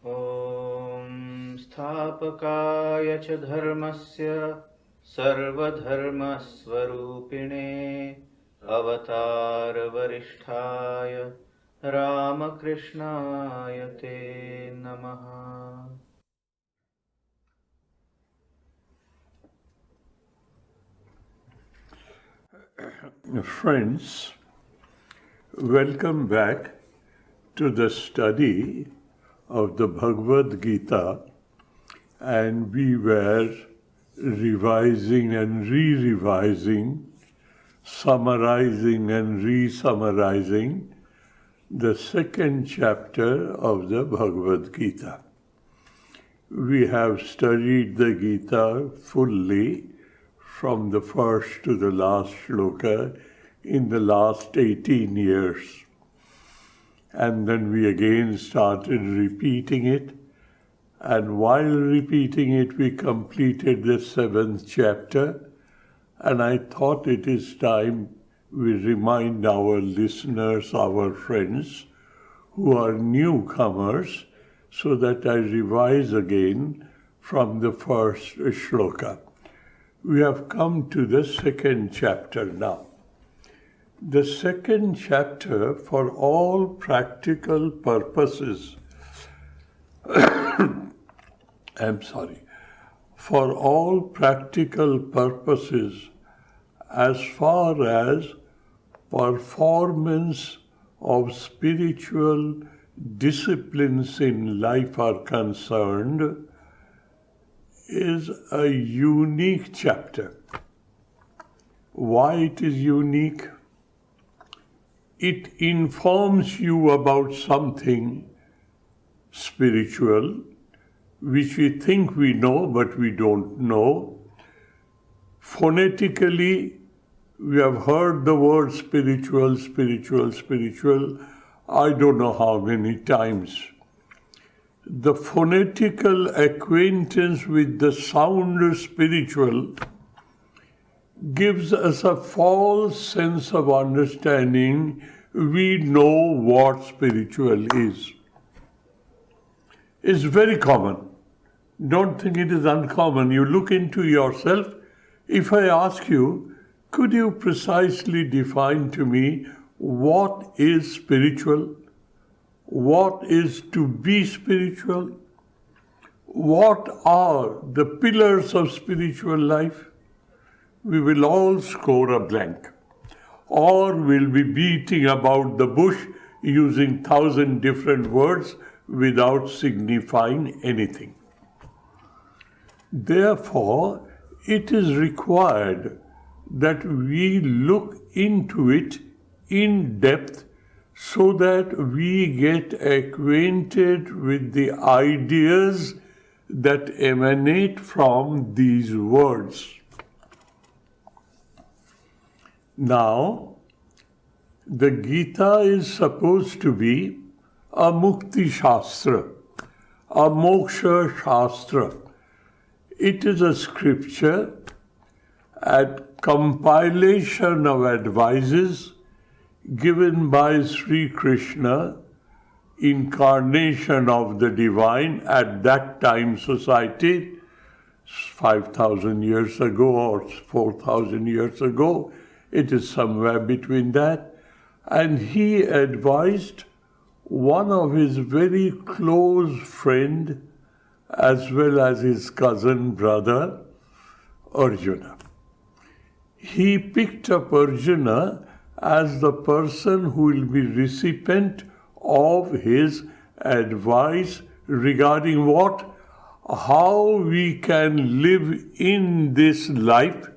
ॐ स्थापकाय च धर्मस्य सर्वधर्मस्वरूपिणे अवतारवरिष्ठाय रामकृष्णाय ते नमः। Friends, welcome back to the study of the Bhagavad Gita, and we were revising and re-revising, summarizing and re-summarizing the second chapter of the Bhagavad Gita. We have studied the Gita fully from the first to the last shloka in the last 18 years. And then we again started repeating it. And while repeating it, we completed the seventh chapter. And I thought it is time we remind our listeners, our friends, who are newcomers, so that I revise again from the first shloka. We have come to the second chapter now. The second chapter, for all practical purposes, for all practical purposes, as far as performance of spiritual disciplines in life are concerned, is a unique chapter. Why it is unique? It informs you about something spiritual, which we think we know, but we don't know. Phonetically, we have heard the word spiritual, spiritual, spiritual, I don't know how many times. The phonetical acquaintance with the sound spiritual gives us a false sense of understanding. We know what spiritual is. It's very common. Don't think it is uncommon. You look into yourself. If I ask you, could you precisely define to me what is spiritual? What is to be spiritual? What are the pillars of spiritual life? We will all score a blank, or we'll be beating about the bush using 1,000 different words without signifying anything. Therefore, it is required that we look into it in depth so that we get acquainted with the ideas that emanate from these words. Now, the Gita is supposed to be a Mukti Shastra, a Moksha Shastra. It is a scripture, a compilation of advices given by Sri Krishna, incarnation of the divine at that time society, 5,000 years ago or 4,000 years ago. It is somewhere between that. And he advised one of his very close friend as well as his cousin brother, Arjuna. He picked up Arjuna as the person who will be recipient of his advice regarding what? How we can live in this life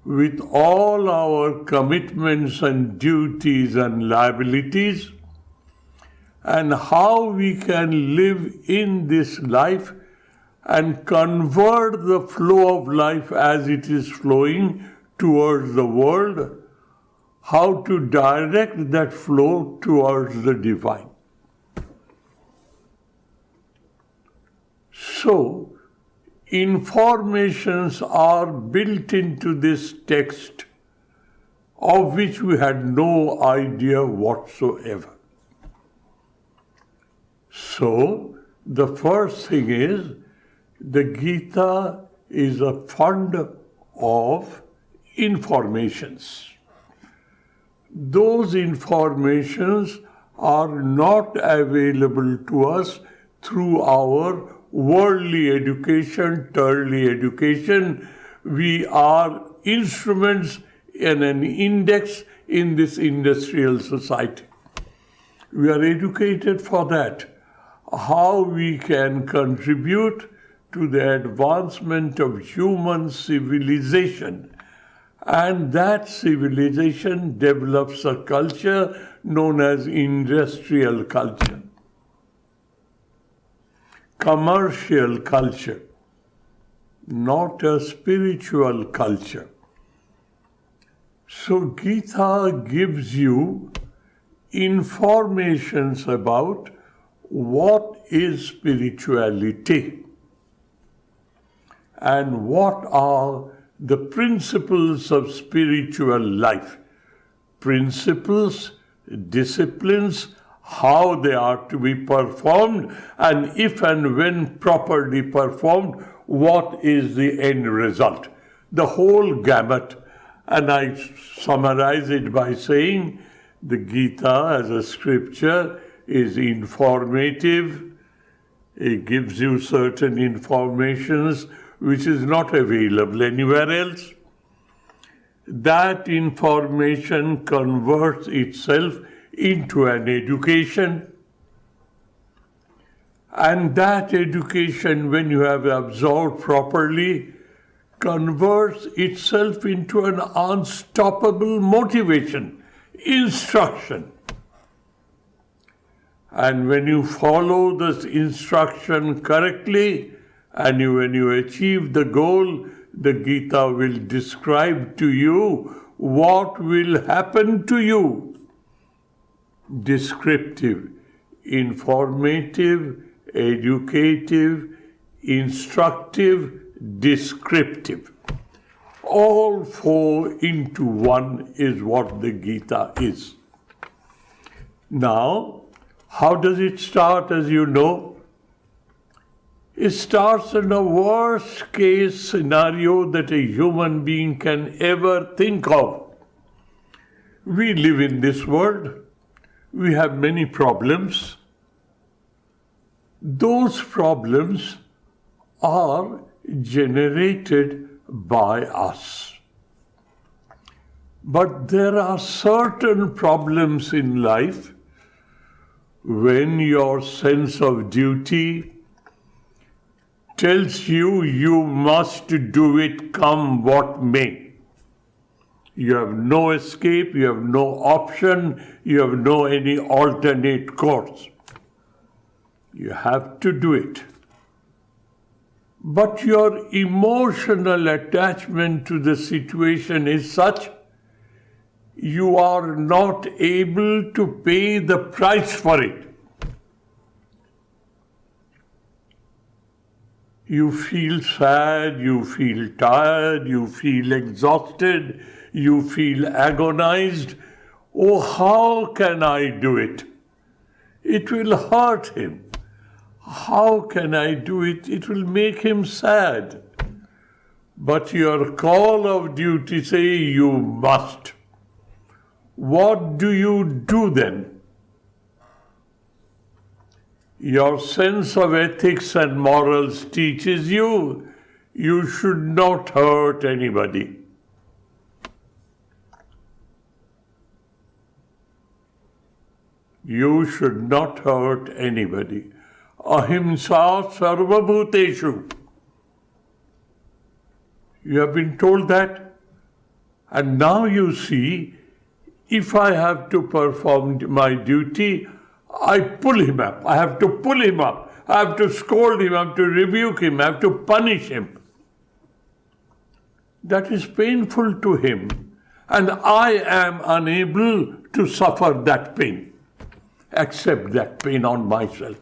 with all our commitments and duties and liabilities, and how we can live in this life and convert the flow of life as it is flowing towards the world, how to direct that flow towards the divine. So, informations are built into this text of which we had no idea whatsoever. So, The first thing is, the Gita is a fund of informations. Those informations are not available to us through our worldly education, tertiary education. We are instruments and an index in this industrial society. We are educated for that. How we can contribute to the advancement of human civilization. And that civilization develops a culture known as industrial culture, commercial culture, not a spiritual culture. So Gita gives you informations about what is spirituality and what are the principles of spiritual life. Principles, disciplines, how they are to be performed, and if and when properly performed, what is the end result. The whole gamut. And I summarize it by saying the Gita as a scripture is informative. It gives you certain informations which is not available anywhere else. That information converts itself into an education. And that education, when you have absorbed properly, converts itself into an unstoppable motivation, instruction. And when you follow this instruction correctly, and when you achieve the goal, the Gita will describe to you what will happen to you. Descriptive, informative, educative, instructive, descriptive. All four into one is what the Gita is. Now, how does it start, as you know? It starts in a worst case scenario that a human being can ever think of. We live in this world. We have many problems. Those problems are generated by us. But there are certain problems in life when your sense of duty tells you you must do it come what may. You have no escape, you have no option, you have no any alternate course. You have to do it. But your emotional attachment to the situation is such you are not able to pay the price for it. You feel sad, you feel tired, you feel exhausted, you feel agonized. Oh, how can I do it? It will hurt him. How can I do it? It will make him sad. But your call of duty says you must. What do you do then? Your sense of ethics and morals teaches you should not hurt anybody. You should not hurt anybody. Ahimsa sarvabhuteshu. You have been told that. And now you see, if I have to perform my duty, I pull him up. I have to pull him up. I have to scold him. I have to rebuke him. I have to punish him. That is painful to him. And I am unable to suffer that pain. Accept that pain on myself.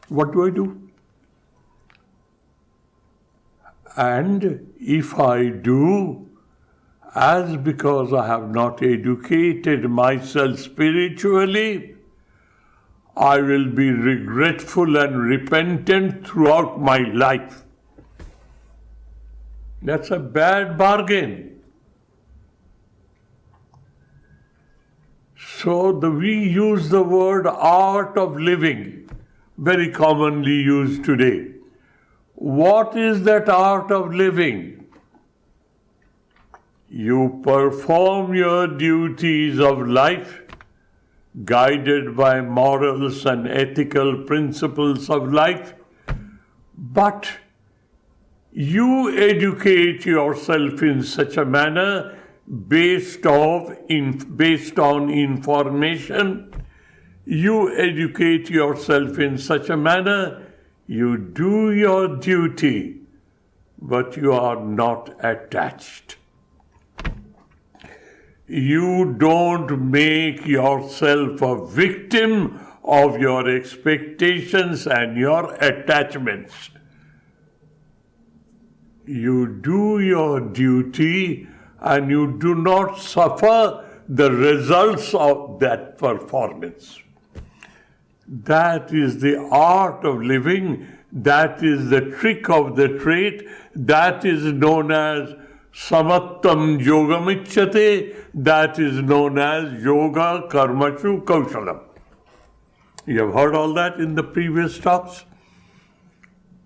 What do I do? And if I do, as because I have not educated myself spiritually, I will be regretful and repentant throughout my life. That's a bad bargain. So we use the word art of living, very commonly used today. What is that art of living? You perform your duties of life, guided by morals and ethical principles of life, but you educate yourself in such a manner based on information. You educate yourself in such a manner, you do your duty, but you are not attached. You don't make yourself a victim of your expectations and your attachments. You do your duty and you do not suffer the results of that performance. That is the art of living. That is the trick of the trade. That is known as samattam yogamichyate. That is known as yoga karmashu kaushalam. You have heard all that in the previous talks.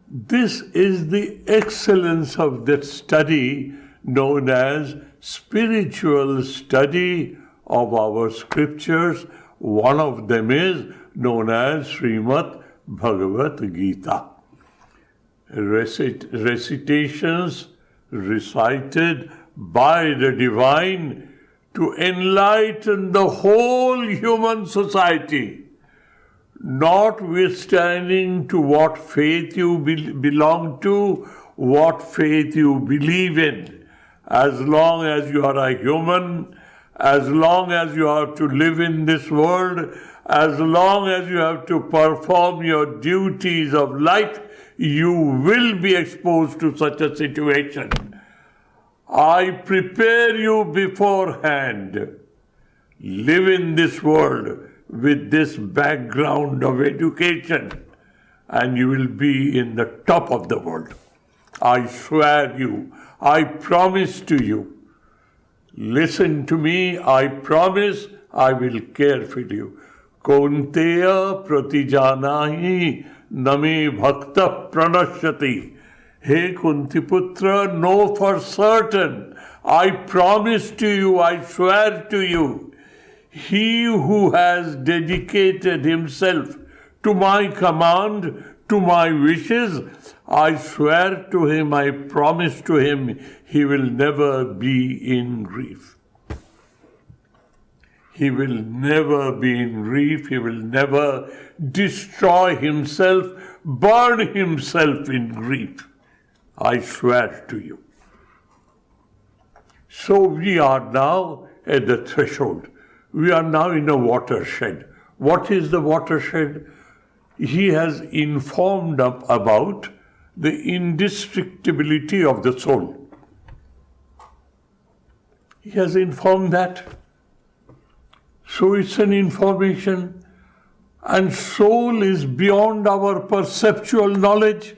This is the excellence of that study known as spiritual study of our scriptures. One of them is known as Srimad Bhagavad Gita. Recitations recited by the divine to enlighten the whole human society, notwithstanding to what faith you belong to, what faith you believe in. As long as you are a human, as long as you have to live in this world, as long as you have to perform your duties of life, you will be exposed to such a situation. I prepare you beforehand. Live in this world with this background of education, and you will be in the top of the world. I swear you, I promise to you. Listen to me, I promise I will care for you. Kaunteya pratijanahi name bhakta pranashyati. Hey Kuntiputra, know for certain, I promise to you, I swear to you, he who has dedicated himself to my command, to my wishes, I swear to him, I promise to him, he will never be in grief. He will never be in grief, he will never destroy himself, burn himself in grief. I swear to you. So we are now at the threshold. We are now in a watershed. What is the watershed? He has informed about the indestructibility of the soul. He has informed that. So it's an information. And soul is beyond our perceptual knowledge.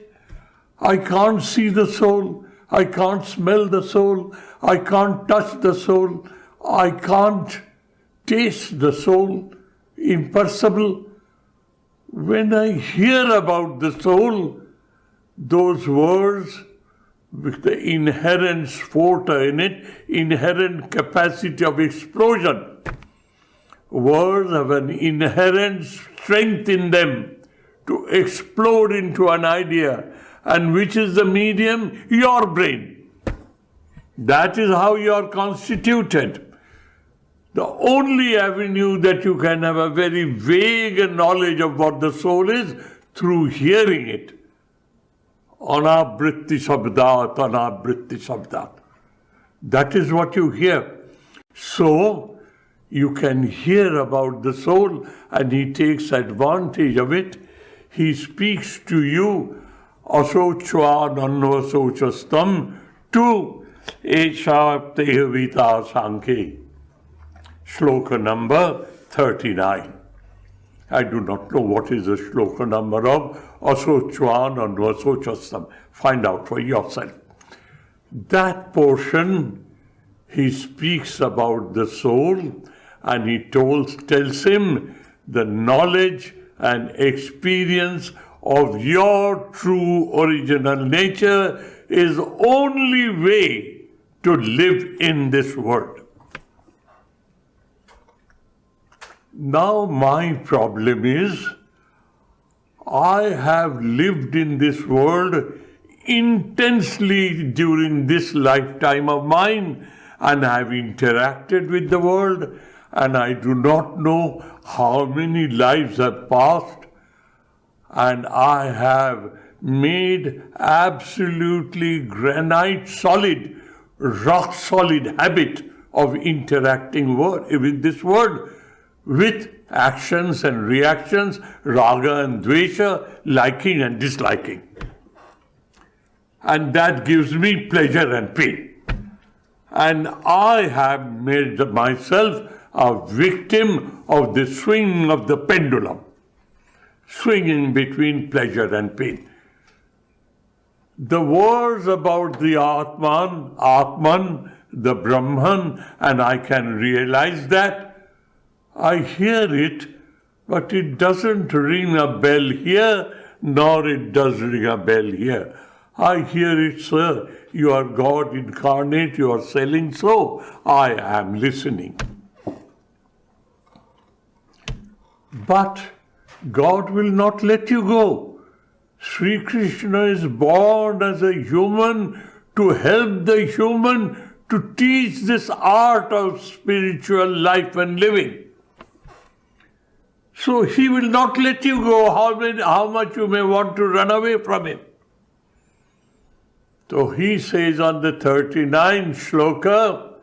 I can't see the soul. I can't smell the soul. I can't touch the soul. I can't taste the soul. Impossible. When I hear about the soul, those words with the inherent spota in it, inherent capacity of explosion, words have an inherent strength in them to explode into an idea. And which is the medium? Your brain. That is how you are constituted. The only avenue that you can have a very vague knowledge of what the soul is, through hearing it. Anabritti sabdat, anabritti sabdat. That is what you hear. So, you can hear about the soul and he takes advantage of it. He speaks to you, asochva nanvasochastam tu esha sanke. Shloka number 39. I do not know what is the shloka number of Asochwan or Asochastam. Find out for yourself. That portion, he speaks about the soul, and he tells him the knowledge and experience of your true original nature is only way to live in this world. Now my problem is, I have lived in this world intensely during this lifetime of mine, and I have interacted with the world, and I do not know how many lives have passed, and I have made absolutely granite solid, rock solid habit of interacting with this world, with actions and reactions, raga and dvesha, liking and disliking. And that gives me pleasure and pain. And I have made myself a victim of the swing of the pendulum, swinging between pleasure and pain. The words about the Atman, the Brahman, and I can realize that, I hear it, but it doesn't ring a bell here, nor it does ring a bell here. I hear it, sir, you are God incarnate, you are selling so, I am listening. But God will not let you go. Sri Krishna is born as a human to help the human to teach this art of spiritual life and living. So he will not let you go, how much you may want to run away from him. So he says on the 39th shloka,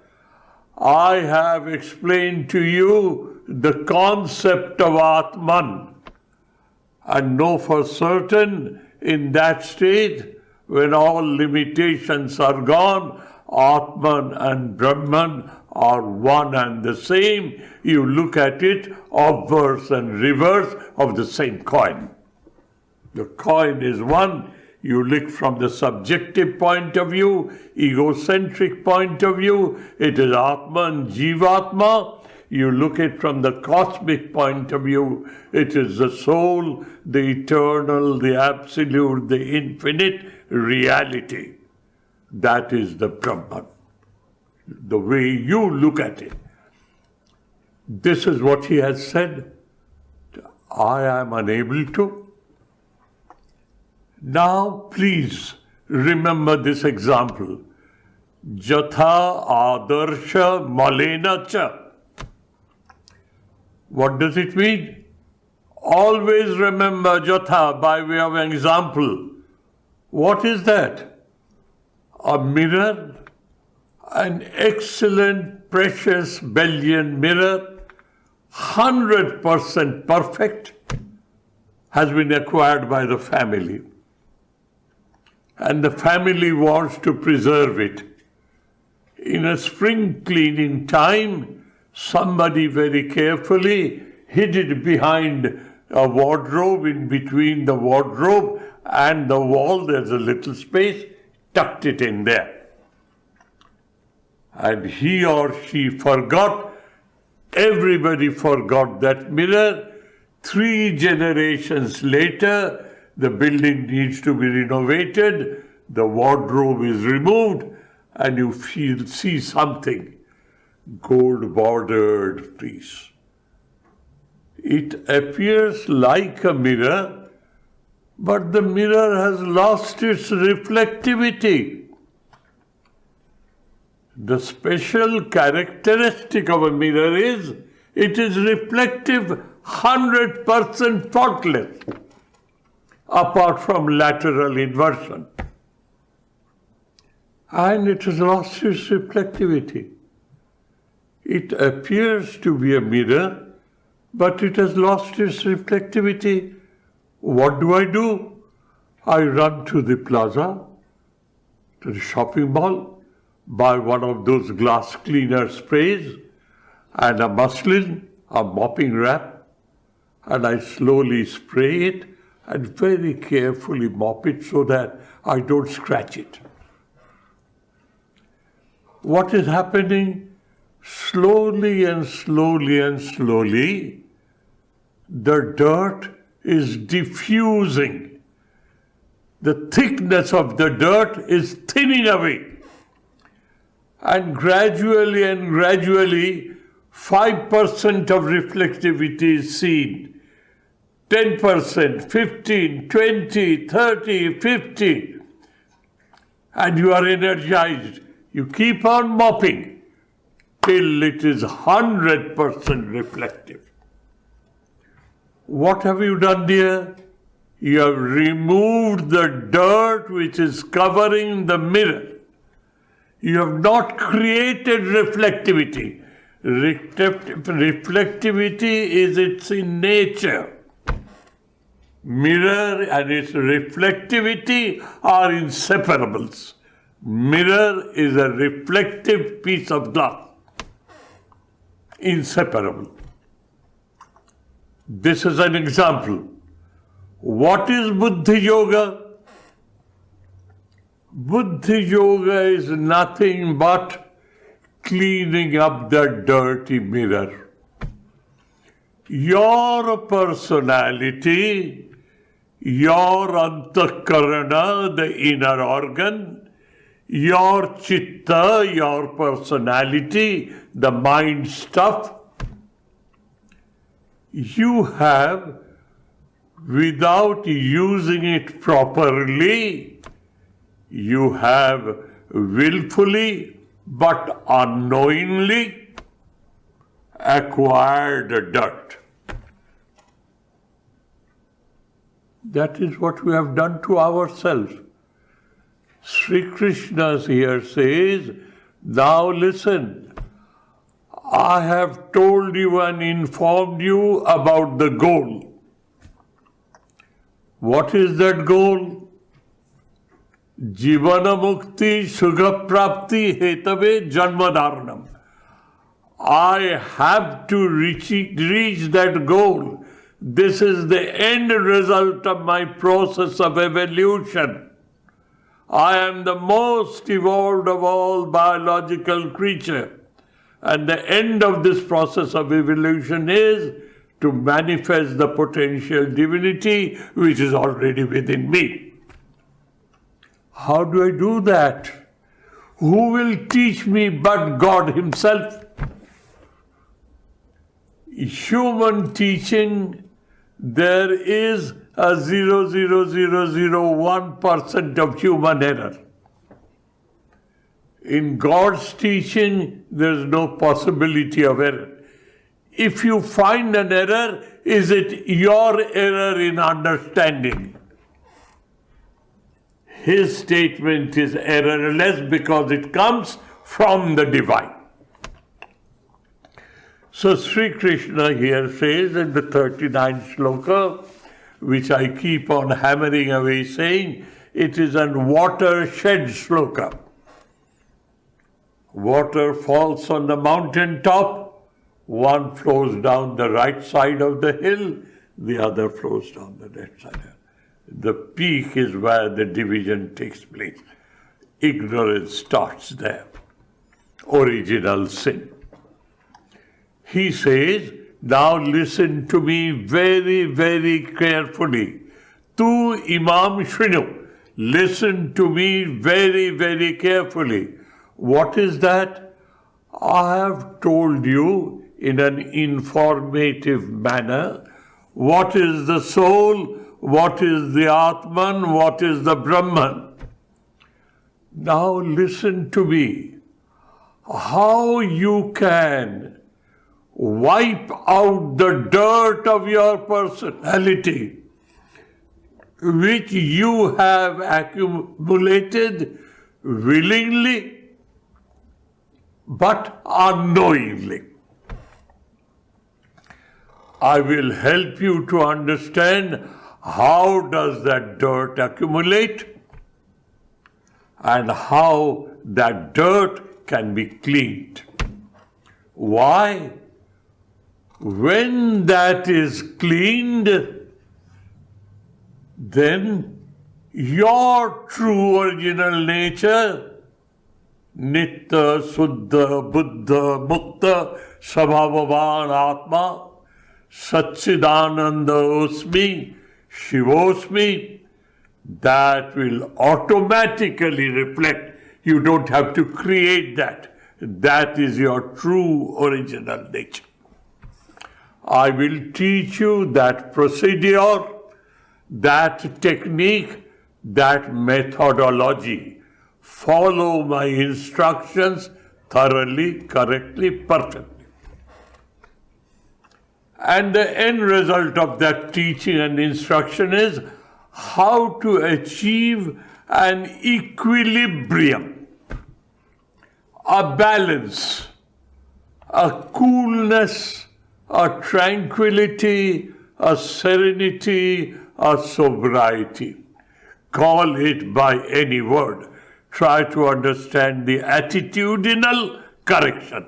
I have explained to you the concept of Atman, and know for certain in that state, when all limitations are gone, Atman and Brahman are one and the same. You look at it, obverse and reverse of the same coin. The coin is one. You look from the subjective point of view, egocentric point of view, it is Atman, Jivatma. You look at it from the cosmic point of view, it is the soul, the eternal, the absolute, the infinite reality. That is the Brahman. The way you look at it. This is what he has said. I am unable to. Now, please remember this example. Jatha adarsha malena cha. What does it mean? Always remember Jatha by way of example. What is that? A mirror, an excellent, precious Belgian mirror, 100% perfect, has been acquired by the family. And the family wants to preserve it. In a spring cleaning time, somebody very carefully hid it behind a wardrobe. In between the wardrobe and the wall, there's a little space, tucked it in there. And he or she forgot, everybody forgot that mirror. 3 generations later, the building needs to be renovated, the wardrobe is removed, and you see something, gold-bordered piece. It appears like a mirror, but the mirror has lost its reflectivity. The special characteristic of a mirror is it is reflective, 100% faultless, apart from lateral inversion. And it has lost its reflectivity. It appears to be a mirror, but it has lost its reflectivity. What do? I run to the plaza, to the shopping mall, buy one of those glass cleaner sprays and a muslin, a mopping wrap, and I slowly spray it and very carefully mop it so that I don't scratch it. What is happening? Slowly and slowly and slowly, the dirt is diffusing. The thickness of the dirt is thinning away. And gradually, 5% of reflectivity is seen. 10%, 15, 20, 30, 50. And you are energized. You keep on mopping till it is 100% reflective. What have you done, dear? You have removed the dirt which is covering the mirror. You have not created reflectivity. Reflectivity is its in nature. Mirror and its reflectivity are inseparables. Mirror is a reflective piece of glass. Inseparable. This is an example. What is Buddhi Yoga? Buddhi Yoga is nothing but cleaning up the dirty mirror. Your personality, your antakarana, the inner organ, your chitta, your personality, the mind stuff, you have, without using it properly, you have willfully but unknowingly acquired dirt. That is what we have done to ourselves. Sri Krishna here says, now listen, I have told you and informed you about the goal. What is that goal? Jivana mukti sugha prapti hetave janmadharanam. I have to reach that goal. This is the end result of my process of evolution. I am the most evolved of all biological creatures. And the end of this process of evolution is to manifest the potential divinity which is already within me. How do I do that? Who will teach me but God Himself? Human teaching, there is a 0.0001% of human error. In God's teaching, there is no possibility of error. If you find an error, is it your error in understanding? His statement is errorless because it comes from the divine. So Sri Krishna here says in the 39th sloka, which I keep on hammering away saying, it is a watershed sloka. Water falls on the mountain top, one flows down the right side of the hill, the other flows down the left side. The peak is where the division takes place. Ignorance starts there. Original sin. He says, now listen to me very, very carefully. Tu imam shrinu. Listen to me very, very carefully. What is that? I have told you in an informative manner what is the soul, what is the Atman, what is the Brahman. Now listen to me. How you can wipe out the dirt of your personality which you have accumulated willingly but unknowingly. I will help you to understand how does that dirt accumulate and how that dirt can be cleaned. Why? When that is cleaned, then your true original nature, Nitya, Suddha, Buddha, Mukta, Svabhavavan Atma, Satchidananda Osmi, Shivosmi, that will automatically reflect. You don't have to create that. That is your true original nature. I will teach you that procedure, that technique, that methodology. Follow my instructions thoroughly, correctly, perfectly. And the end result of that teaching and instruction is how to achieve an equilibrium, a balance, a coolness, a tranquility, a serenity, a sobriety. Call it by any word. Try to understand the attitudinal correction.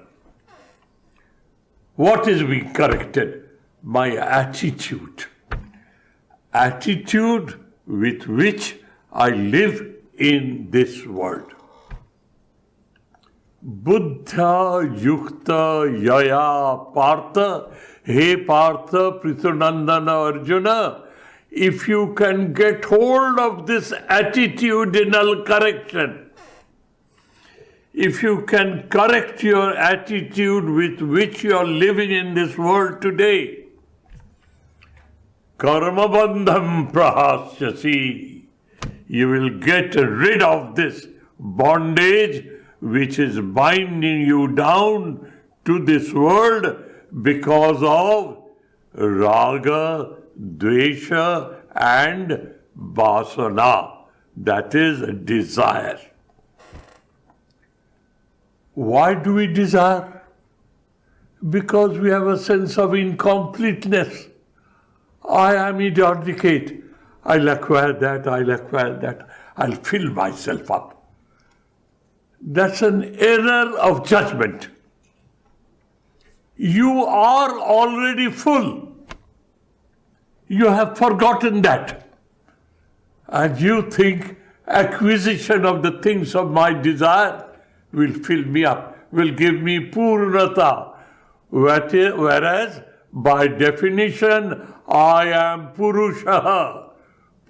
What is being corrected? My attitude. Attitude with which I live in this world. Buddha yukta yaya partha. Hey Partha, Prithanandana Arjuna, if you can get hold of this attitudinal correction, if you can correct your attitude with which you are living in this world today, karma bandham prahasyasi, you will get rid of this bondage which is binding you down to this world because of raga, dvesha and vasana, that is desire. Why do we desire? Because we have a sense of incompleteness. I am inadequate. I'll acquire that, I'll fill myself up. That's an error of judgment. You are already full. You have forgotten that. And you think acquisition of the things of my desire will fill me up, will give me purnata. Whereas, by definition, I am Purusha.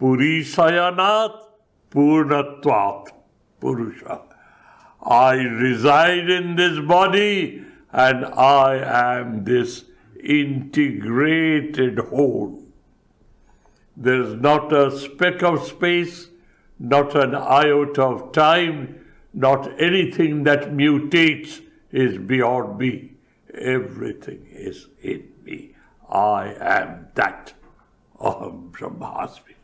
Purisayanat Purnatvat. Purusha. I reside in this body and I am this integrated whole. There is not a speck of space, not an iota of time, not anything that mutates is beyond me. Everything is in me. I am that. Aham Brahmasmi.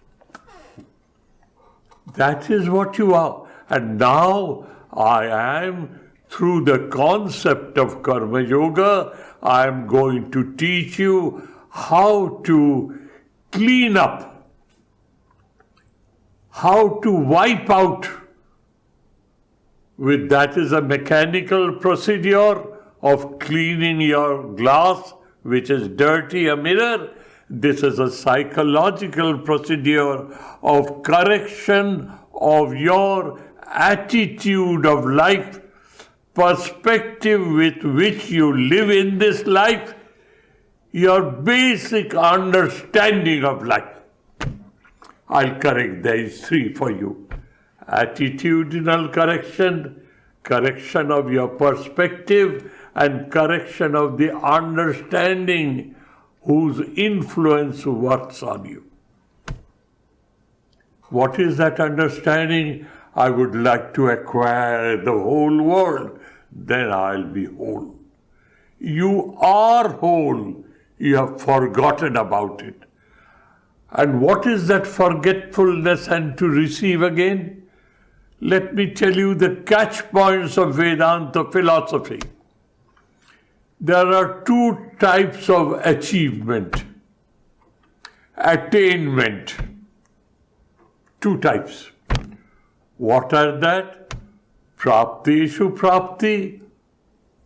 That is what you are. And now I am, through the concept of Karma Yoga, I am going to teach you how to clean up, how to wipe out. With that is a mechanical procedure of cleaning your glass, which is dirty, a mirror. This is a psychological procedure of correction of your attitude of life, perspective with which you live in this life, your basic understanding of life. I'll correct these three for you. Attitudinal correction, correction of your perspective, and correction of the understanding whose influence works on you. What is that understanding? I would like to acquire the whole world, then I'll be whole. You are whole. You have forgotten about it. And what is that forgetfulness and to receive again? Let me tell you the catch points of Vedanta philosophy. There are two types of achievement, attainment. Two types. What are that? Prapteshu prapti,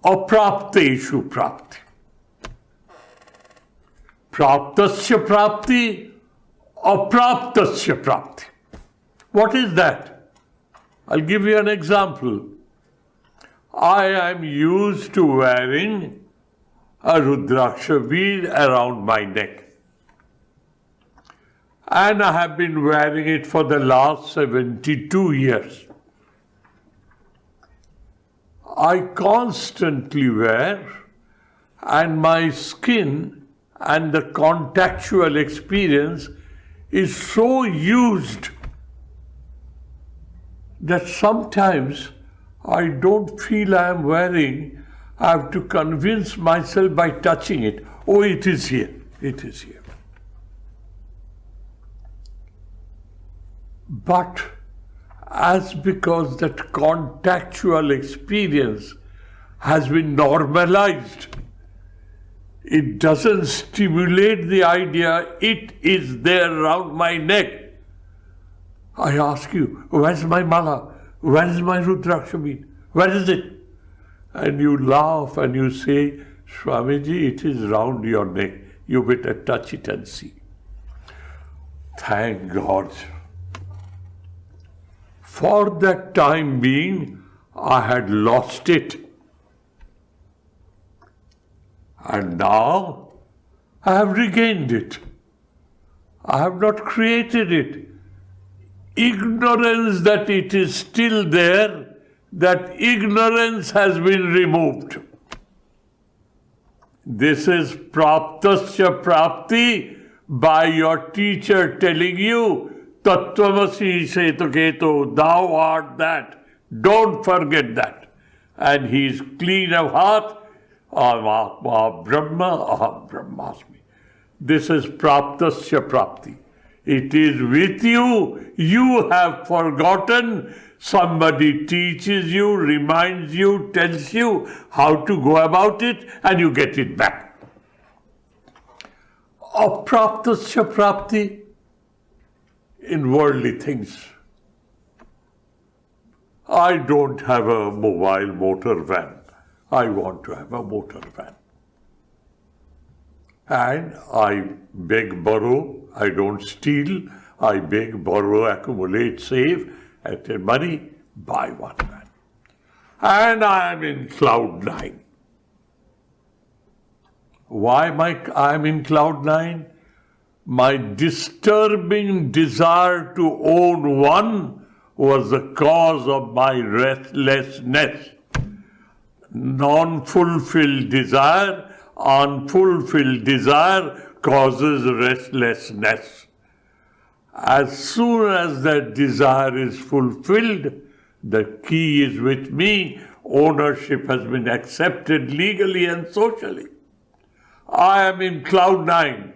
aprapteshu prapti. Praptasya prapti, apraptasya prapti. What is that? I'll give you an example. I am used to wearing a Rudraksha bead around my neck. And I have been wearing it for the last 72 years. I constantly wear, and my skin and the contactual experience is so used that sometimes I don't feel I am wearing. I have to convince myself by touching it. Oh, it is here. It is here. But as because that contactual experience has been normalized, it doesn't stimulate the idea it is there around my neck. I ask you, where's my mala? Where is my Rudraksha bead? Where is it? And you laugh and you say, Swamiji, it is round your neck. You better touch it and see. Thank God. For that time being, I had lost it. And now I have regained it. I have not created it. Ignorance that it is still there, that ignorance has been removed. This is praptasya prapti, by your teacher telling you, Tattvamasi Setuketu, thou art that. Don't forget that. And he is clean of heart. Aham Atma Brahma, Aham Brahmasmi. This is praptasya prapti. It is with you. You have forgotten. Somebody teaches you, reminds you, tells you how to go about it, and you get it back. Apraptasya prapti in worldly things. I don't have a mobile motor van. I want to have a motor van. And I beg, borrow, I don't steal, I beg, borrow, accumulate, save, and take money, buy one van. And I am in cloud 9. Why I am in cloud 9? My disturbing desire to own one was the cause of my restlessness. Non-fulfilled desire, unfulfilled desire causes restlessness. As soon as that desire is fulfilled, the key is with me, ownership has been accepted legally and socially. I am in cloud 9.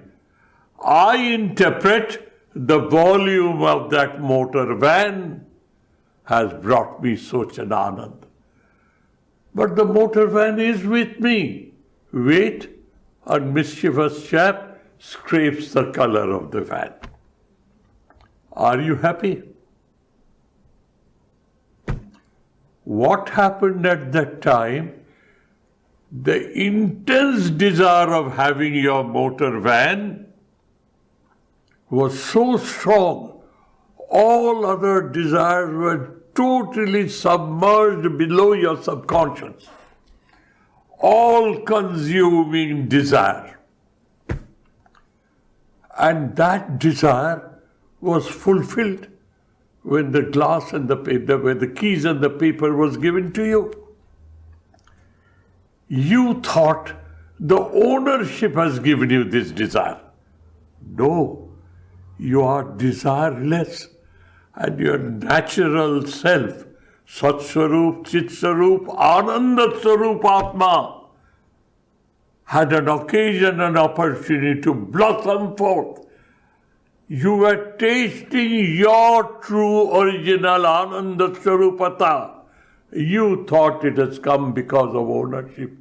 I interpret the volume of that motor van has brought me such an anand. But the motor van is with me. Wait, a mischievous chap scrapes the color of the van. Are you happy? What happened at that time? The intense desire of having your motor van was so strong, all other desires were totally submerged below your subconscious. All-consuming desire. And that desire was fulfilled when the glass and the paper, when the keys and the paper was given to you. You thought the ownership has given you this desire. No, you are desireless, and your natural self, Sat Swarup, Chit Swarup, Ananda Swarup Atma, had an occasion and opportunity to blossom forth. You were tasting your true original Ananda Swarupata. You thought it has come because of ownership.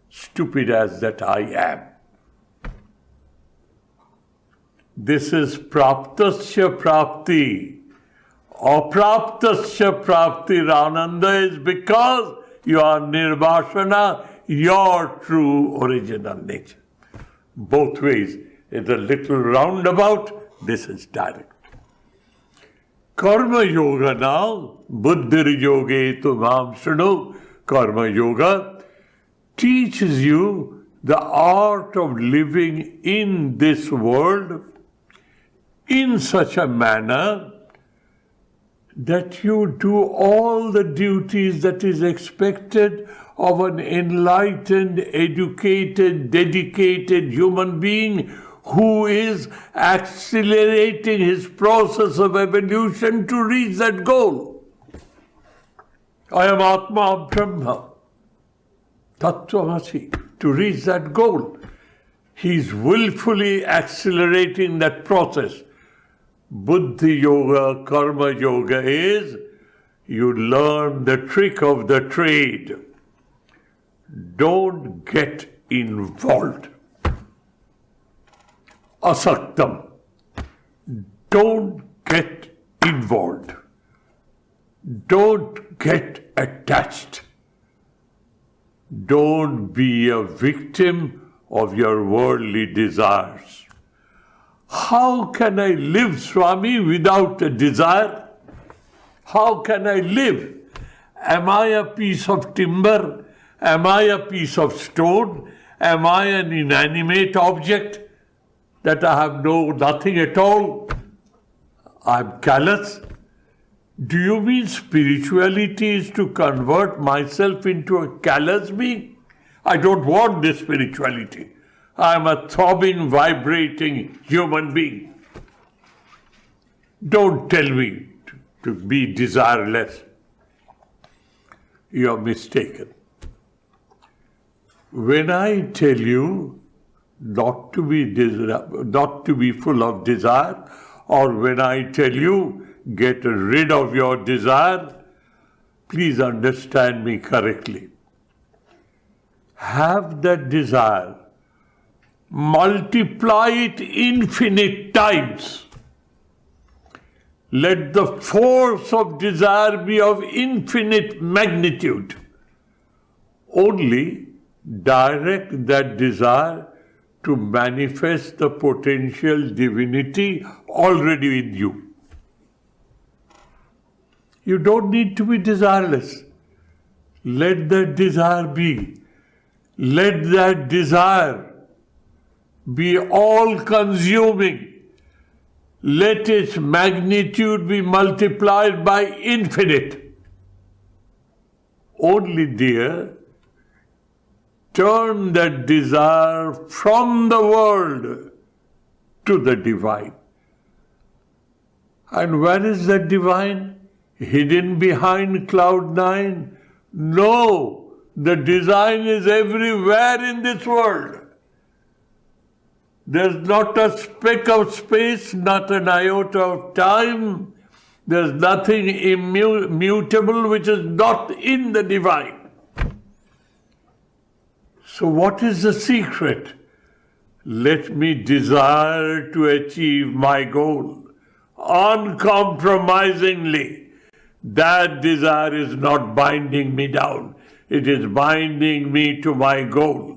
Stupid as that I am. This is praptasya prapti. Apraptasya prapti Ananda is because you are nirvashana, your true original nature. Both ways. is a little roundabout, this is direct. Karma Yoga now, Buddhir Yoge Tumam Shruno, Karma Yoga teaches you the art of living in this world in such a manner that you do all the duties that is expected of an enlightened, educated, dedicated human being who is accelerating his process of evolution to reach that goal. I am Atma Brahma, Tattvamasi, to reach that goal. He is willfully accelerating that process. Buddhi Yoga, Karma Yoga is you learn the trick of the trade. Don't get involved. Asaktam. Don't get involved. Don't get attached. Don't be a victim of your worldly desires. How can I live, Swami, without a desire? How can I live? Am I a piece of timber? Am I a piece of stone? Am I an inanimate object that I have nothing at all? I'm callous. Do you mean spirituality is to convert myself into a callous being? I don't want this spirituality. I'm a throbbing, vibrating human being. Don't tell me to be desireless. You're mistaken. When I tell you not to be full of desire, or when I tell you get rid of your desire, please understand me correctly. Have that desire. Multiply it infinite times. Let the force of desire be of infinite magnitude. Only direct that desire to manifest the potential divinity already in you. You don't need to be desireless. Let that desire be. Let that desire be all-consuming. Let its magnitude be multiplied by infinite. Only, dear, turn that desire from the world to the divine. And where is that divine? Hidden behind cloud 9? No, the divine is everywhere in this world. There's not a speck of space, not an iota of time. There's nothing immutable which is not in the divine. So what is the secret? Let me desire to achieve my goal uncompromisingly. That desire is not binding me down. It is binding me to my goal.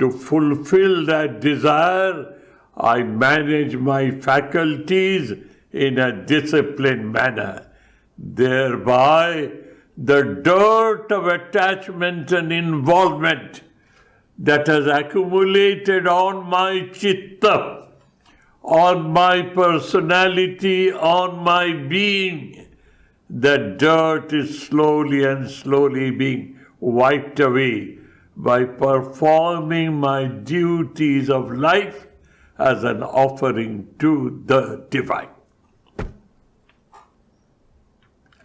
To fulfill that desire, I manage my faculties in a disciplined manner. Thereby, the dirt of attachment and involvement that has accumulated on my chitta, on my personality, on my being, that dirt is slowly and slowly being wiped away by performing my duties of life as an offering to the divine.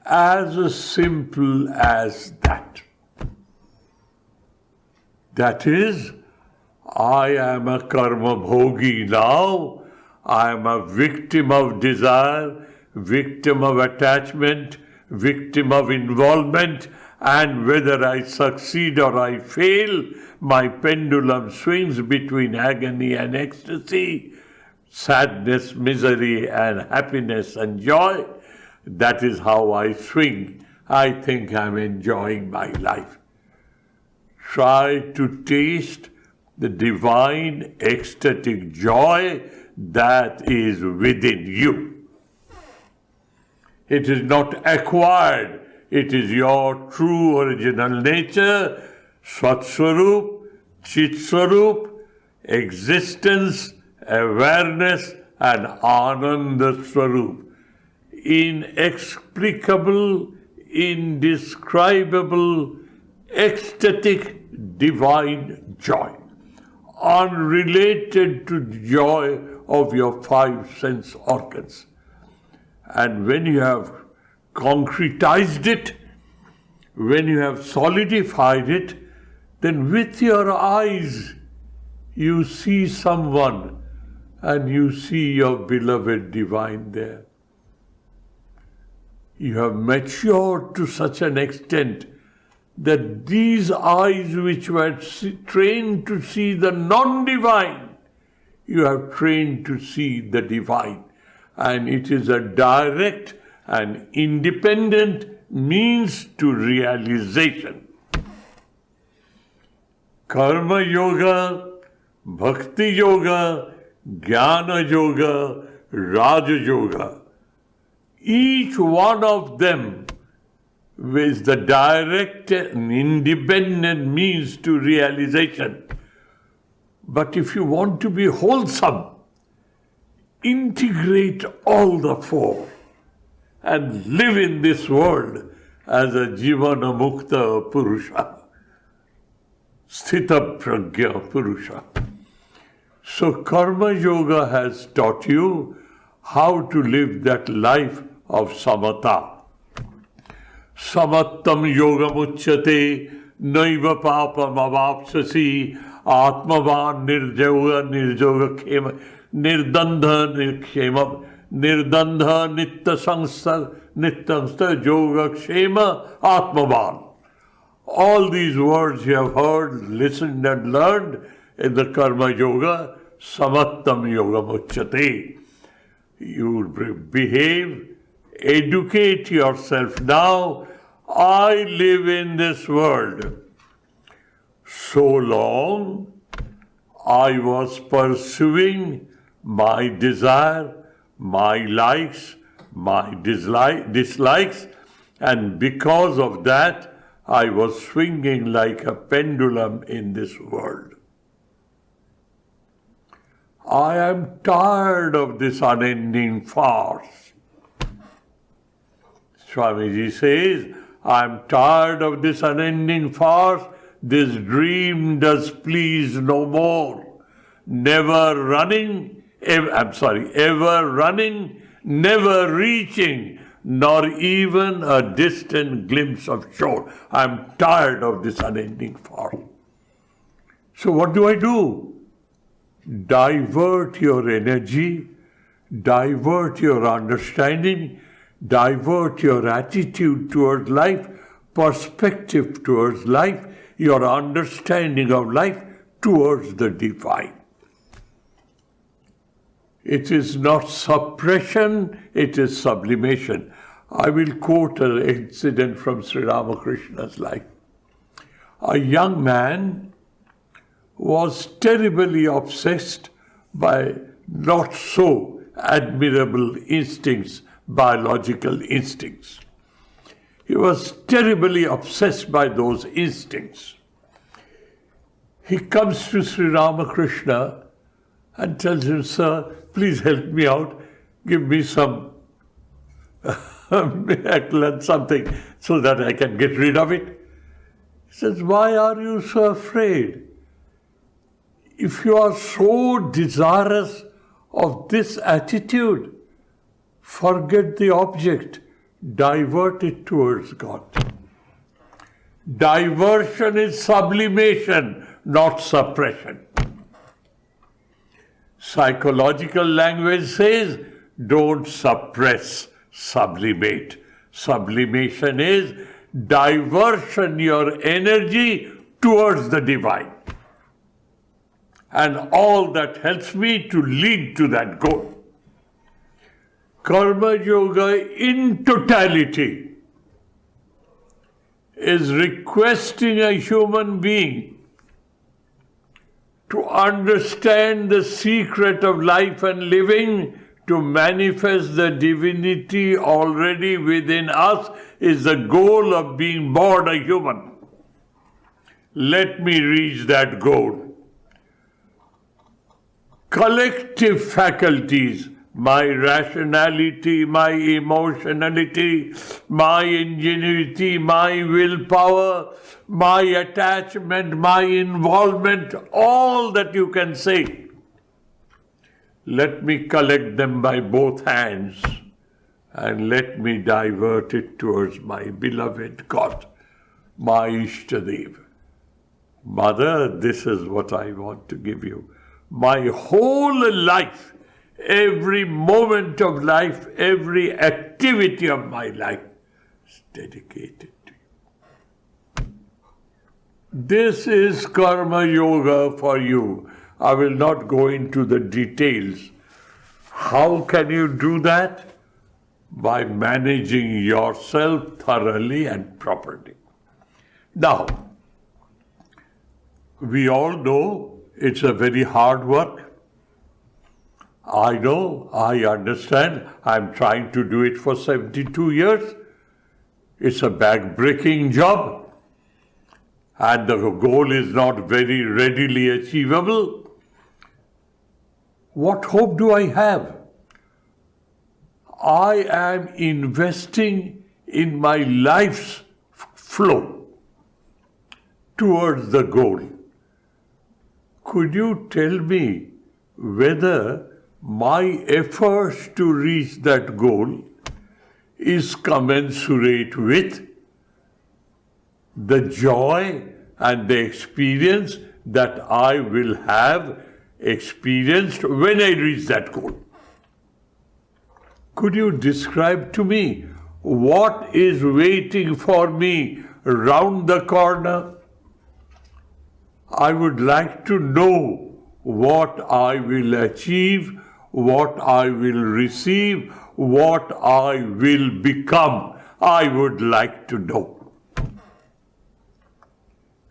As simple as that. That is, I am a karma bhogi now. I am a victim of desire, victim of attachment, victim of involvement, and whether I succeed or I fail, my pendulum swings between agony and ecstasy, sadness, misery, and happiness and joy. That is how I swing. I think I'm enjoying my life. Try to taste the divine ecstatic joy that is within you. It is not acquired. It is your true original nature, Swatswarup, Chitswarup, existence, awareness, and Ananda Swarup. Inexplicable, indescribable, ecstatic, divine joy, unrelated to the joy of your five sense organs. And when you have concretized it, when you have solidified it, then with your eyes you see someone and you see your beloved divine there. You have matured to such an extent that these eyes which were trained to see the non-divine, you have trained to see the divine. And it is a direct and independent means to realization. Karma Yoga, Bhakti Yoga, Jnana Yoga, Raja Yoga. Each one of them is the direct and independent means to realization. But if you want to be wholesome, integrate all the four and live in this world as a Jivana Mukta Purusha, Sthita Pragya Purusha. So Karma Yoga has taught you how to live that life of samatha. Samattam yogam uchyate naiva papam avapsasi atmavan nirjoga nirjoga khema nirdandha nirkhema nirdandha nitta sangsta yoga kshema atmavan. All these words you have heard, listened and learned in the Karma Yoga, Samattam yogam uchyate. You behave, educate yourself now. I live in this world. So long I was pursuing my desire, my likes, my dislikes, and because of that I was swinging like a pendulum in this world. I am tired of this unending farce. Swamiji says, I am tired of this unending farce. This dream does please no more. Ever running, never reaching, nor even a distant glimpse of shore. I am tired of this unending farce. So what do? Divert your energy, divert your understanding, divert your attitude towards life, perspective towards life, your understanding of life towards the divine. It is not suppression, it is sublimation. I will quote an incident from Sri Ramakrishna's life. A young man was terribly obsessed by not so admirable instincts, biological instincts. He was terribly obsessed by those instincts. He comes to Sri Ramakrishna and tells him, Sir, please help me out, give me some miracle and something so that I can get rid of it. He says, why are you so afraid? If you are so desirous of this attitude, forget the object, divert it towards God. Diversion is sublimation, not suppression. Psychological language says, don't suppress, sublimate. Sublimation is diversion your energy towards the divine. And all that helps me to lead to that goal. Karma Yoga in totality is requesting a human being to understand the secret of life and living, to manifest the divinity already within us, is the goal of being born a human. Let me reach that goal. Collective faculties, my rationality, my emotionality, my ingenuity, my willpower, my attachment, my involvement, all that you can say, let me collect them by both hands and let me divert it towards my beloved God, my Ishtadev. Mother, this is what I want to give you. My whole life, every moment of life, every activity of my life is dedicated to you. This is Karma Yoga for you. I will not go into the details. How can you do that? By managing yourself thoroughly and properly. Now, we all know it's a very hard work. I know, I understand. I'm trying to do it for 72 years. It's a back-breaking job. And the goal is not very readily achievable. What hope do I have? I am investing in my life's flow towards the goal. Could you tell me whether my efforts to reach that goal is commensurate with the joy and the experience that I will have experienced when I reach that goal? Could you describe to me what is waiting for me round the corner? I would like to know what I will achieve, what I will receive, what I will become. I would like to know.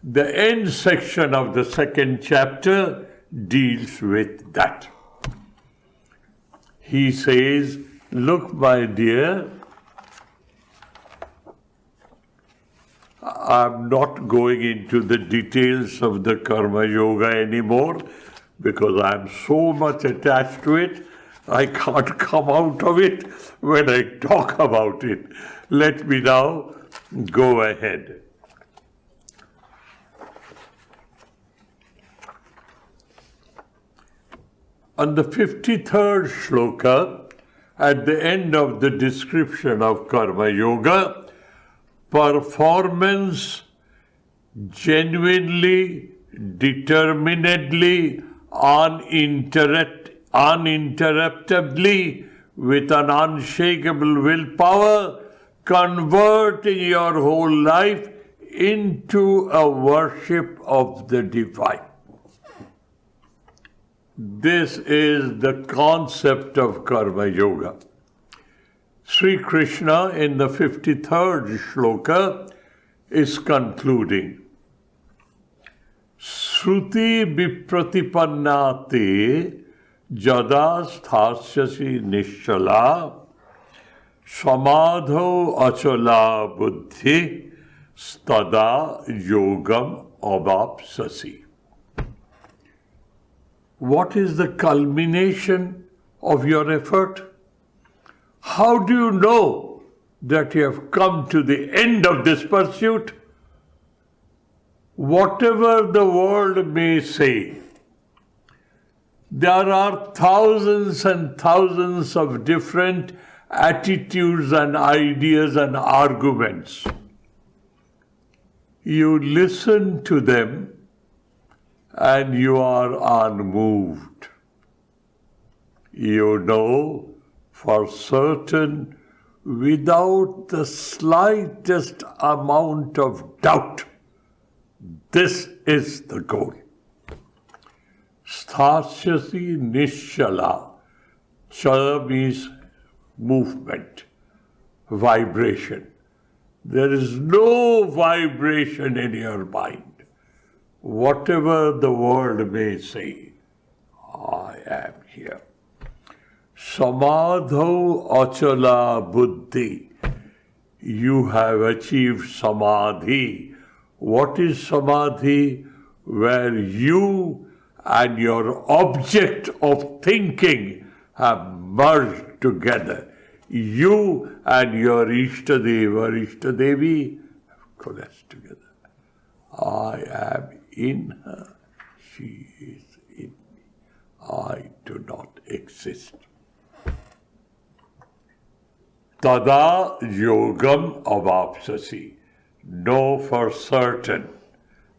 The end section of the second chapter deals with that. He says, look, my dear, I'm not going into the details of the Karma Yoga anymore because I'm so much attached to it, I can't come out of it when I talk about it. Let me now go ahead. On the 53rd shloka, at the end of the description of Karma Yoga, performance genuinely, determinedly, uninterruptedly, with an unshakable willpower, converting your whole life into a worship of the divine. This is the concept of Karma Yoga. Sri Krishna in the 53rd shloka is concluding, Shruti vipratipannate jada sthasyasi nishala samadho achala buddhi stada yogam avapsasi. What is the culmination of your effort? How do you know that you have come to the end of this pursuit? Whatever the world may say, there are thousands and thousands of different attitudes and ideas and arguments. You listen to them and you are unmoved. You know for certain, without the slightest amount of doubt, this is the goal. Sthasyasi nishala. Chala means movement, vibration. There is no vibration in your mind. whatever the world may say, I am here. Samadho achala buddhi. You have achieved samadhi. What is samadhi? Where you and your object of thinking have merged together. You and your Ishtadev or Ishtadevi have coalesced together. I am in her, she is in me. I do not exist. Tada yogam avapsasi. Know for certain.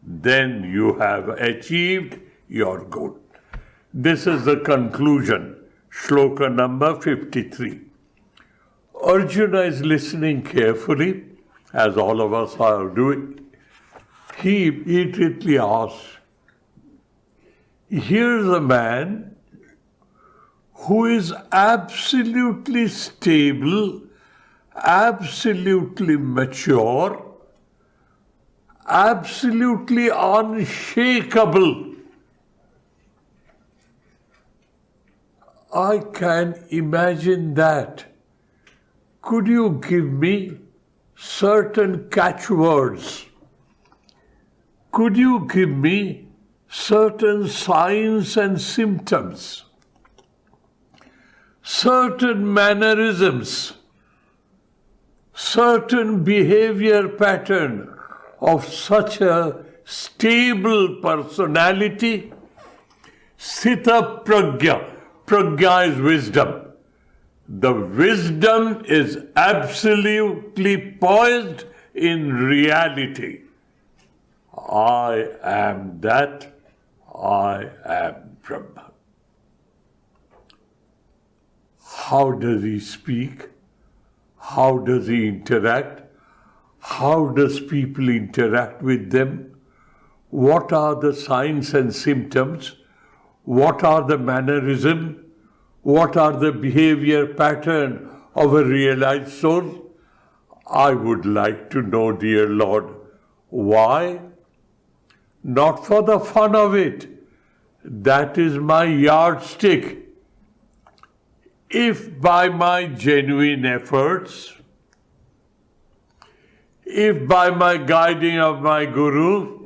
Then you have achieved your goal. This is the conclusion. Shloka number 53. Arjuna is listening carefully, as all of us are doing. He immediately asks, here's a man who is absolutely stable, absolutely mature, absolutely unshakable. I can imagine that. Could you give me certain catchwords? Could you give me certain signs and symptoms? Certain mannerisms? Certain behavior pattern of such a stable personality? Sthita pragya. Pragya is wisdom. The wisdom is absolutely poised in reality. I am that, I am Brahma. How does he speak? How does he interact? How does people interact with them? What are the signs and symptoms? What are the mannerisms? What are the behavior pattern of a realized soul? I would like to know, dear Lord. Why? Not for the fun of it. That is my yardstick. If by my genuine efforts, if by my guiding of my Guru,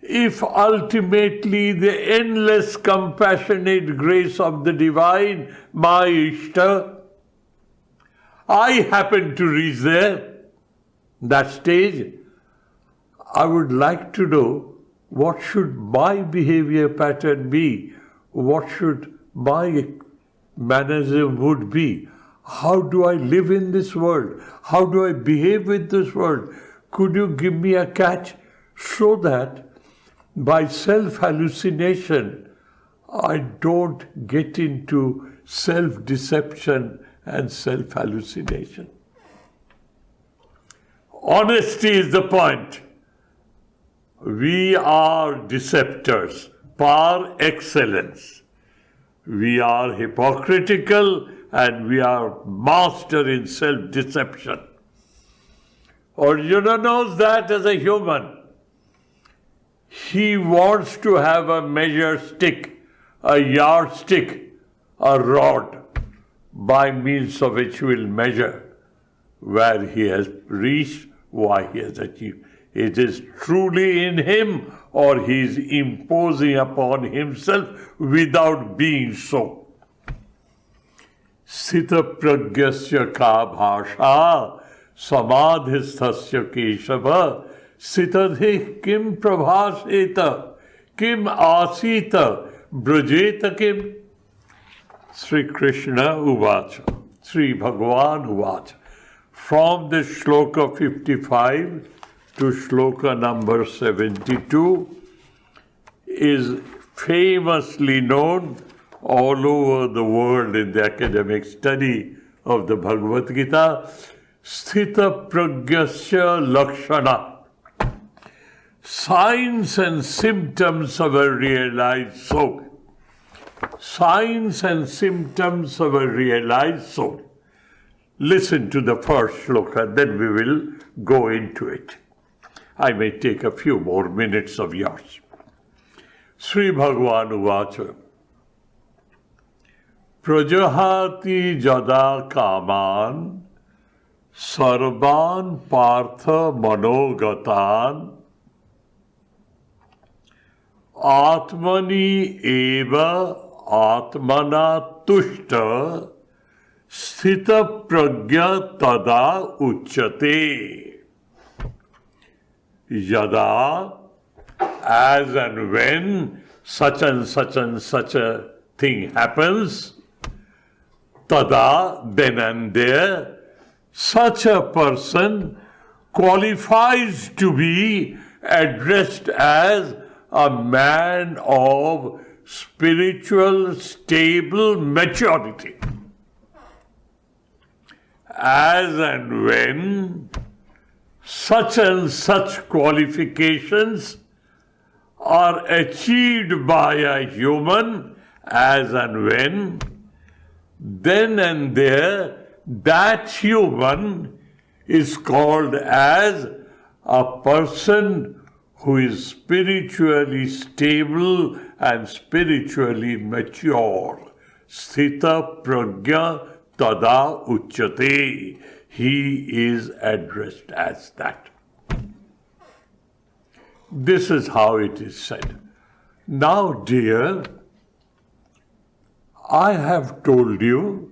if ultimately the endless compassionate grace of the Divine, my Ishta, I happen to reach there, that stage, I would like to know what should my behavior pattern be, what should my mannerism would be, how do I live in this world, how do I behave with this world. Could you give me a catch so that by self-hallucination, I don't get into self-deception and self-hallucination. Honesty is the point. We are deceptors par excellence. We are hypocritical and we are master in self-deception. Arjuna knows that as a human. He wants to have a measure stick, a yardstick, a rod, by means of which he will measure where he has reached, why he has achieved. It is truly in him or he is imposing upon himself without being so. Sthita pragyasya ka bhasha samadhisthasya keshava Sitadhi kim prabhaseta, kim asita, brajeta kim. Sri Krishna uvacha, Sri Bhagavan uvacha. From this shloka 55 to shloka number 72 is famously known all over the world in the academic study of the Bhagavad Gita. Sthita pragyasya lakshana. Signs and symptoms of a realized soul. Signs and symptoms of a realized soul. Listen to the first shloka, then we will go into it. I may take a few more minutes of yours. Sri Bhagavan Uvacha Prajahati Jada Kaman Sarvan Partha Manogatan Atmani Eva Atmana Tushta Sthita Pragya Tada Uchyate. Yada, as and when such and such and such a thing happens, tada, then and there, such a person qualifies to be addressed as a man of spiritual, stable maturity. As and when such and such qualifications are achieved by a human, as and when, then and there, that human is called as a person who is spiritually stable and spiritually mature. Sthita pragya tada uchyate. He is addressed as that. This is how it is said. Now, dear, I have told you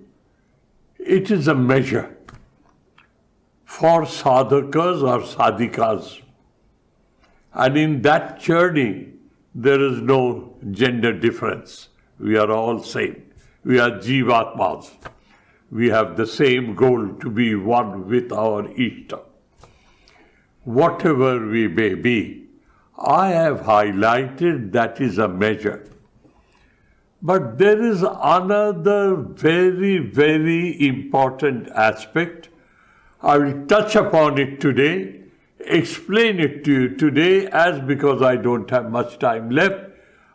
it is a measure for sadhakas or sadhikas. And in that journey, there is no gender difference. We are all same. We are jivatmas. We have the same goal to be one with our Ishta. Whatever we may be, I have highlighted that is a measure. But there is another very, very important aspect. I will touch upon it today, explain it to you today, as because I don't have much time left,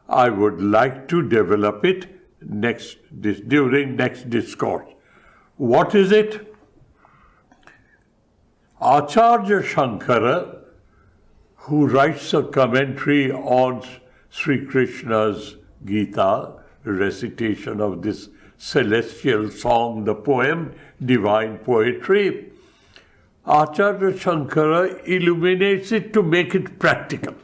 I would like to develop it during next discourse. What is it? Acharya Shankara, who writes a commentary on Sri Krishna's Gita, recitation of this celestial song, the poem, divine poetry, Acharya Shankara illuminates it to make it practical.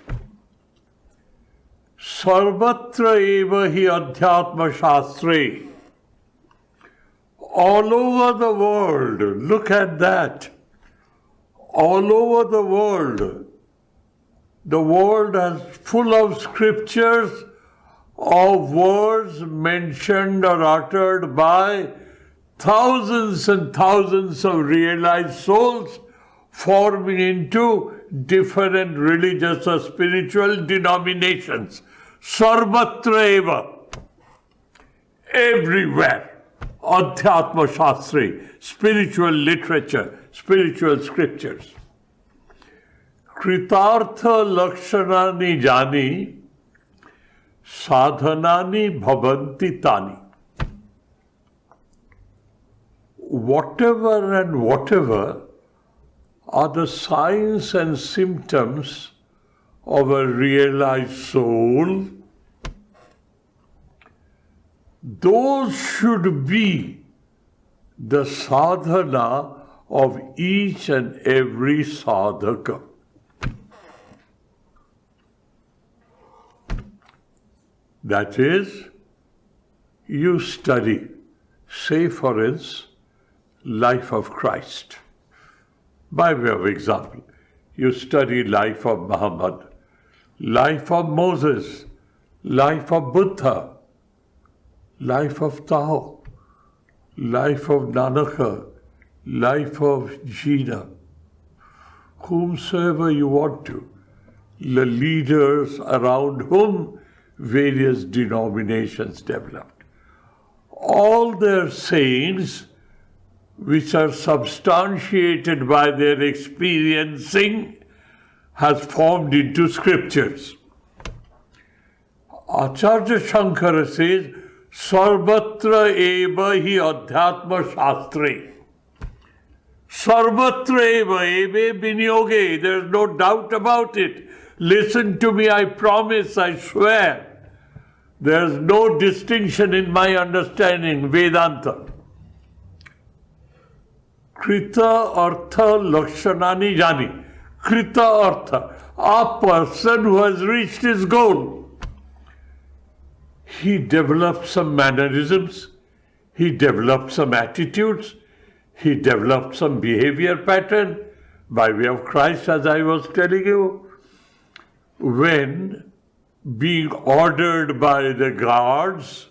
Sarvatra eva hi adhyatma shastre. All over the world, look at that. All over the world is full of scriptures of words mentioned or uttered by thousands and thousands of realized souls forming into different religious or spiritual denominations. Sarvatra eva. Everywhere. Adhyatma Shastri, spiritual literature, spiritual scriptures. Kritartha lakshanani jani, sadhanani bhavanti tani. Whatever and whatever are the signs and symptoms of a realized soul, those should be the sadhana of each and every sadhaka. That is, you study, say for instance, life of Christ. By way of example, you study life of Muhammad, life of Moses, life of Buddha, life of Tao, life of Nanaka, life of Jina, whomsoever you want to, the leaders around whom various denominations developed. All their sayings, which are substantiated by their experiencing, has formed into scriptures. Acharya Shankara says, Sarvatra eva hi adhyatma shastre. Sarvatra eva ebe binyoge. There's no doubt about it. Listen to me, I promise, I swear. There's no distinction in my understanding, Vedanta. Krita artha lakshanani jani. Krita artha. A person who has reached his goal. He develops some mannerisms. He develops some attitudes. He developed some behavior pattern by way of Christ, as I was telling you. When being ordered by the guards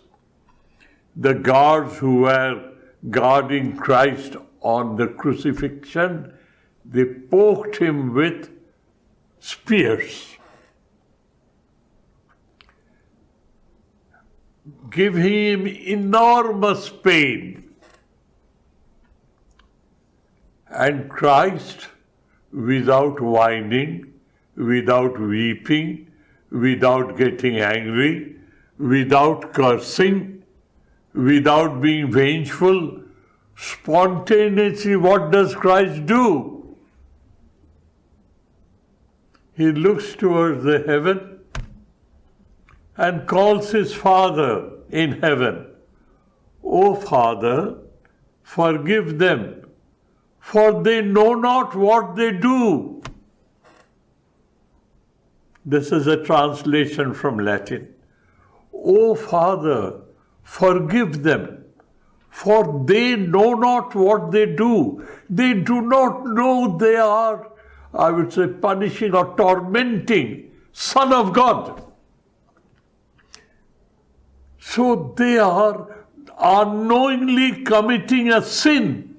who were guarding Christ on the crucifixion, they poked him with spears, give him enormous pain. And Christ, without whining, without weeping, without getting angry, without cursing, without being vengeful, spontaneously, what does Christ do? He looks towards the heaven and calls his Father in heaven. O Father, forgive them, for they know not what they do. This is a translation from Latin. O Father, forgive them, for they know not what they do. They do not know they are, I would say, punishing or tormenting Son of God. So they are unknowingly committing a sin.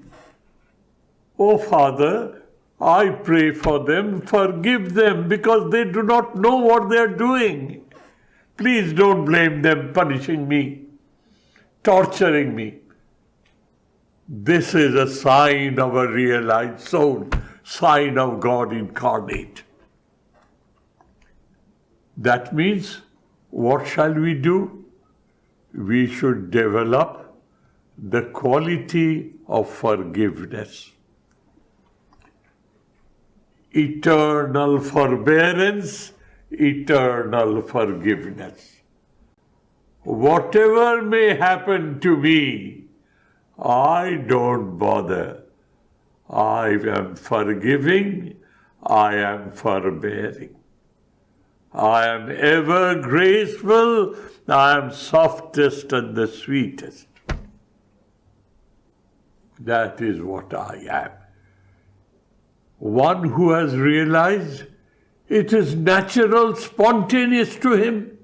O Father, I pray for them, forgive them, because they do not know what they are doing. Please don't blame them, punishing me, torturing me. This is a sign of a realized soul, sign of God incarnate. That means, what shall we do? We should develop the quality of forgiveness. Eternal forbearance, eternal forgiveness. Whatever may happen to me, I don't bother. I am forgiving, I am forbearing. I am ever graceful, I am softest and the sweetest. That is what I am. One who has realized it is natural, spontaneous to him.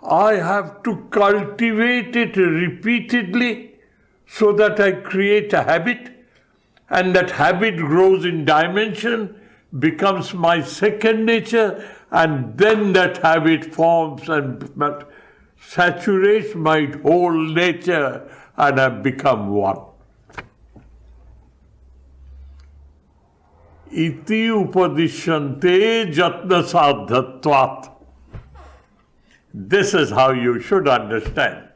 I have to cultivate it repeatedly so that I create a habit, and that habit grows in dimension, becomes my second nature, and then that habit forms and saturates my whole nature, and I become one. Iti upadishyante jatna sadhatvat. This is how you should understand.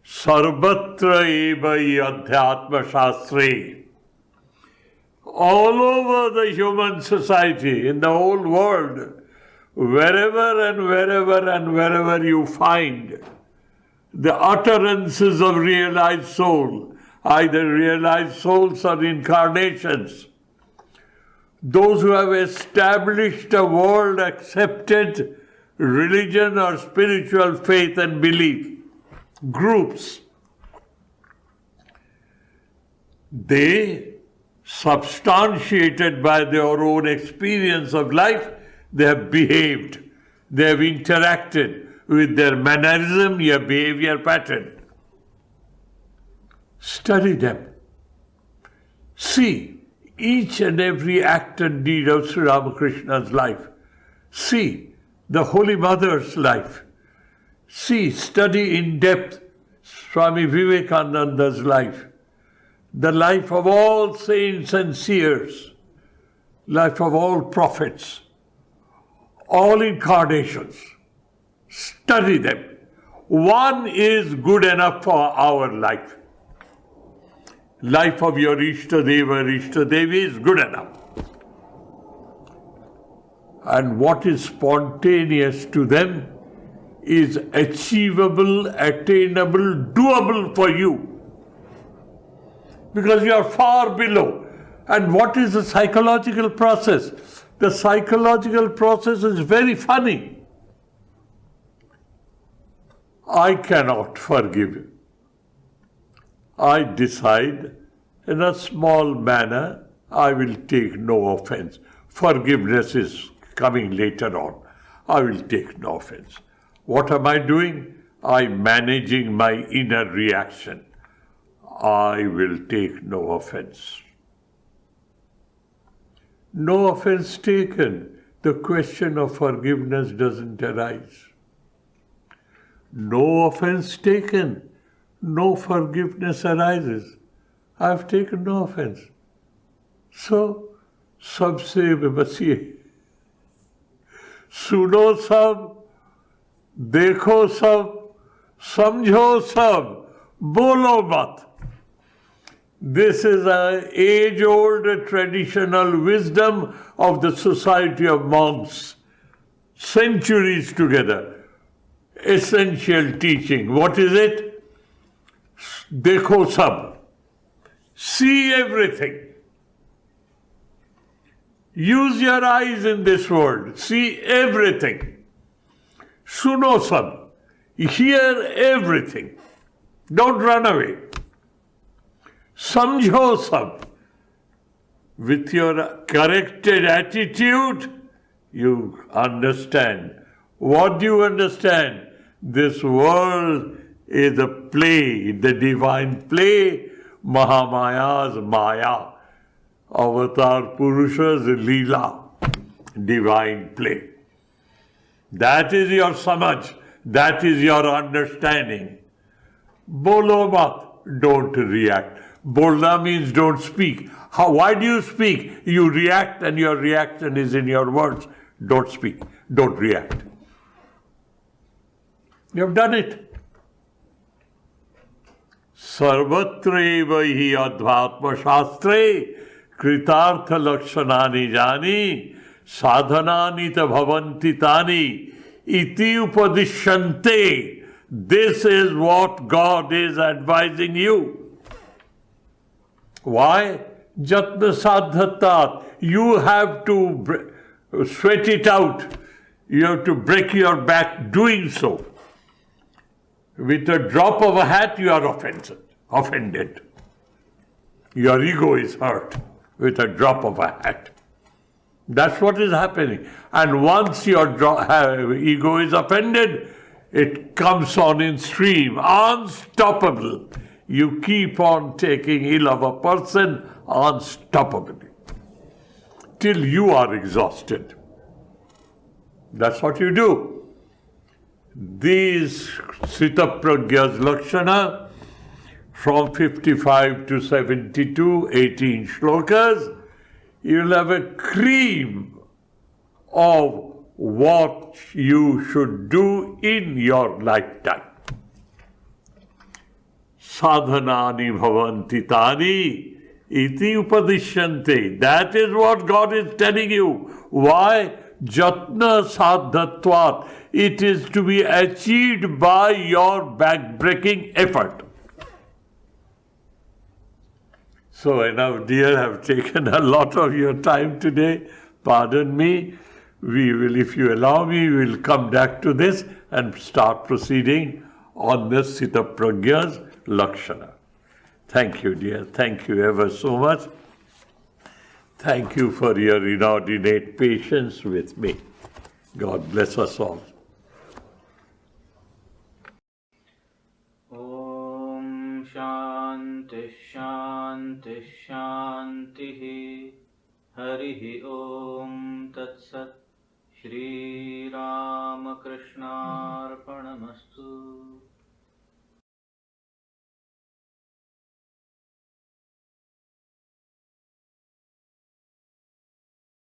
Sarvatra eva adhyatma shastre. All over the human society, in the whole world, wherever you find the utterances of realized soul, either realized souls or incarnations, those who have established a world accepted religion or spiritual faith and belief, groups, they, substantiated by their own experience of life, they have behaved, they have interacted with their mannerism, their behavior pattern. Study them. See each and every act and deed of Sri Ramakrishna's life. See the Holy Mother's life. See, study in depth Swami Vivekananda's life. The life of all saints and seers, life of all prophets, all incarnations. Study them. One is good enough for our life. life of your Ishtadeva or Ishtadevi is good enough. And what is spontaneous to them is achievable, attainable, doable for you. Because you are far below. And what is the psychological process? The psychological process is very funny. I cannot forgive you. I decide in a small manner, I will take no offense. Forgiveness is coming later on. I will take no offense. What am I doing? I'm managing my inner reaction. I will take no offense. No offense taken. The question of forgiveness doesn't arise. No offense taken. No forgiveness arises. I have taken no offense. So, सबसे बसिए, सुनो सब, देखो सब, समझो सब, बोलो मत. This is an age-old traditional wisdom of the society of monks, centuries together. Essential teaching. What is it? Dekho sab. See everything. Use your eyes in this world. See everything. Suno sab. Hear everything. Don't run away. Samjho sab. With your corrected attitude, you understand. What do you understand? This world is a play, the divine play, Mahamaya's Maya, Avatar Purusha's Leela, divine play. That is your samaj, that is your understanding. Bolo mat, don't react. Bolna means don't speak. Why do you speak? You react and your reaction is in your words. Don't speak, don't react. You have done it. Sarvatra hi adhyatma shastre kritartha lakshanani jani sadhanani ta bhavanti tani iti upadishyante. This is what God is advising you. Why? Jatna sadhatat. You have to sweat it out. You have to break your back doing so. With a drop of a hat, you are offended. Your ego is hurt with a drop of a hat. That's what is happening. And once your ego is offended, it comes on in stream, unstoppable. You keep on taking ill of a person unstoppably till you are exhausted. That's what you do. These Sthitapragya's Lakshana from 55 to 72, 18 shlokas, you'll have a cream of what you should do in your lifetime. Sadhanani bhavanti tani iti upadishyante. That is what God is telling you. Why? Jatna sadhatvat. It is to be achieved by your back-breaking effort. So enough, dear, I've taken a lot of your time today. Pardon me. We will, if you allow me, we will come back to this and start proceeding on the Sthitapragya's Lakshana. Thank you, dear. Thank you ever so much. Thank you for your inordinate patience with me. God bless us all. Om Shanti Shanti Shanti Harihi Om Tat Sat Shri Ramakrishna Arpanamastu.